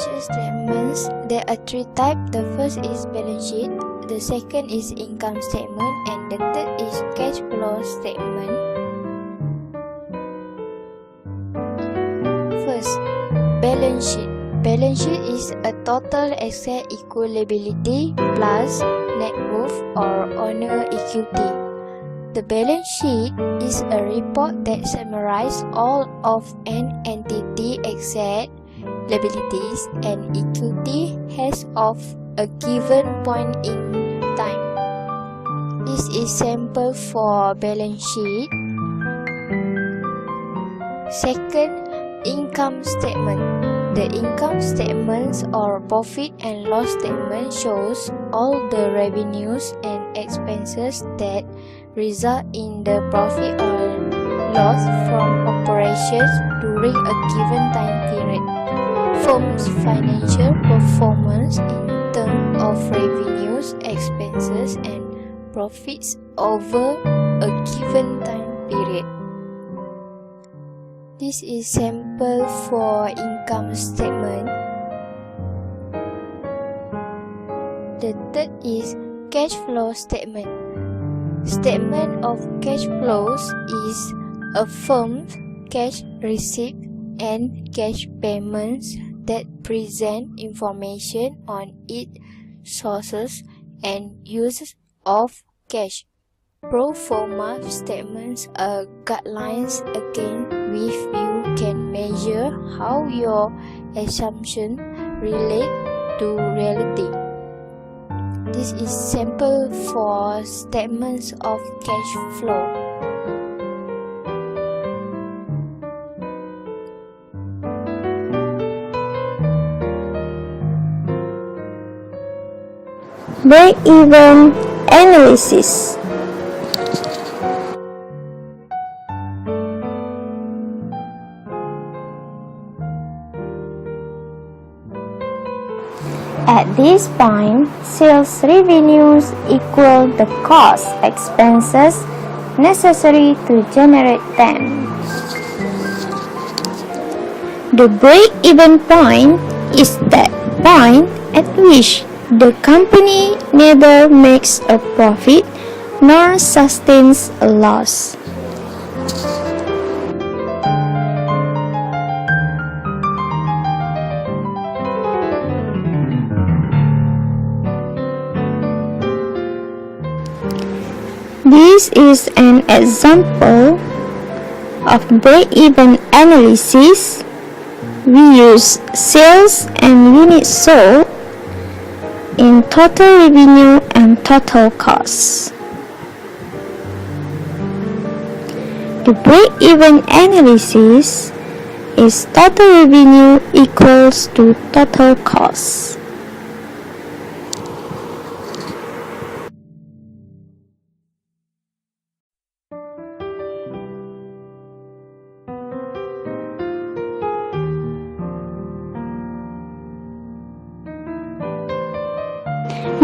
financial statements, there are three types. The first is balance sheet, the second is income statement, and the third is cash flow statement. First, balance sheet. Balance sheet is a total asset equal liability plus net worth or owner equity. The balance sheet is a report that summarizes all of an entity asset, liabilities, and equity as of a given point in time. This is sample for balance sheet. Second, income statement. The income statements or profit and loss statement shows all the revenues and expenses that result in the profit or loss from operations during a given time period. Firm's financial performance in terms of revenues, expenses, and profits over a given time period. This is sample for income statement. The third is cash flow statement. Statement of cash flows is a firm's cash receipt and cash payments that present information on its sources and uses of cash. Pro forma statements are guidelines against which you can measure how your assumptions relate to reality. This is sample for statements of cash flow. Break-even analysis. At this point, sales revenues equal the cost expenses necessary to generate them. The break-even point is that point at which the company neither makes a profit nor sustains a loss. This is an example of break-even analysis. We use sales and units sold in total revenue and total costs. The break-even analysis is total revenue equals to total costs.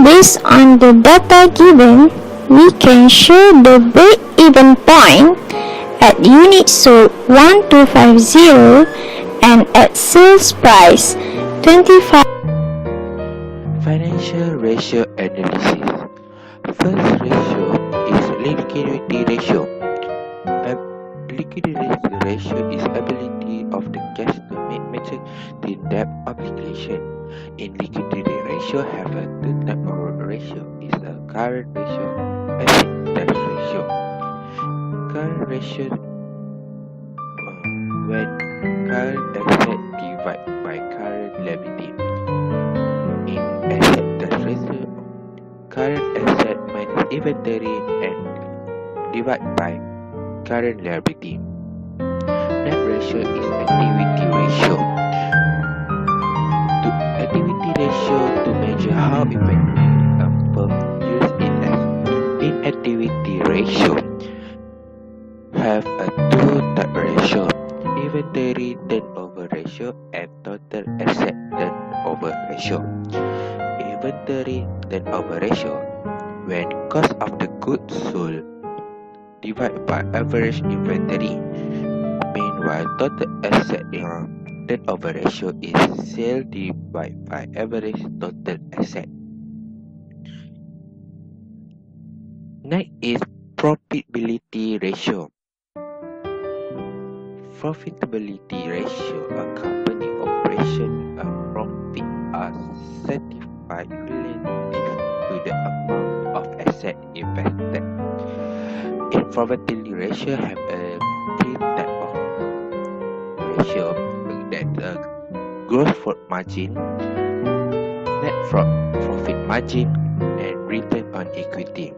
Based on the data given, we can show the break-even point at units sold 1250 and at sales price 25. Financial ratio analysis. First ratio is liquidity ratio. Liquidity ratio is ability of the cash to meet maturity debt obligation. In liquidity ratio, have a turnover ratio is a current ratio, asset debt ratio. Current ratio when current asset divided by current liability. In asset debt ratio, current asset minus inventory and divided by current liability. Net ratio is activity ratio. Activity ratio to measure how effective a firm uses it as inactivity ratio. Have a two-type ratio: inventory turnover ratio and total asset turnover ratio. Inventory turnover ratio when cost of the goods sold divided by average inventory. Meanwhile, total asset turnover ratio is sale divided by average total asset. Next is profitability ratio. Profitability ratio, a company operation profit are certified relative to the amount of asset invested. In profitability ratio have a three type of ratio, that gross margin, net profit margin, and return on equity.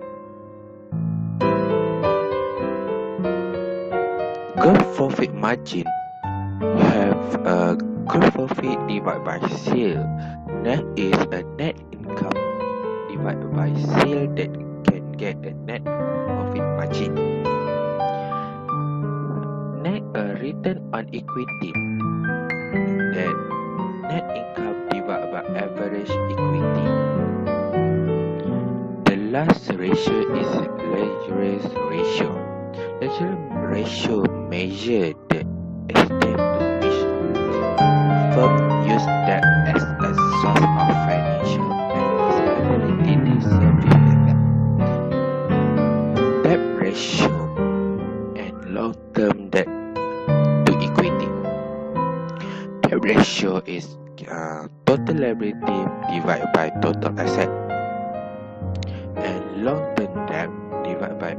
Gross profit margin have a gross profit divided by sale. That is a net income divided by sale that can get a net profit margin. Net return on equity, that net income divided by average equity. The last ratio is leverage ratio. Leverage ratio measure the extent to which firm use debt as a source of financial and its ability to service the debt. Debt ratio and long-term debt to equity. Debt ratio is total liability divided by total asset, and long-term debt divided by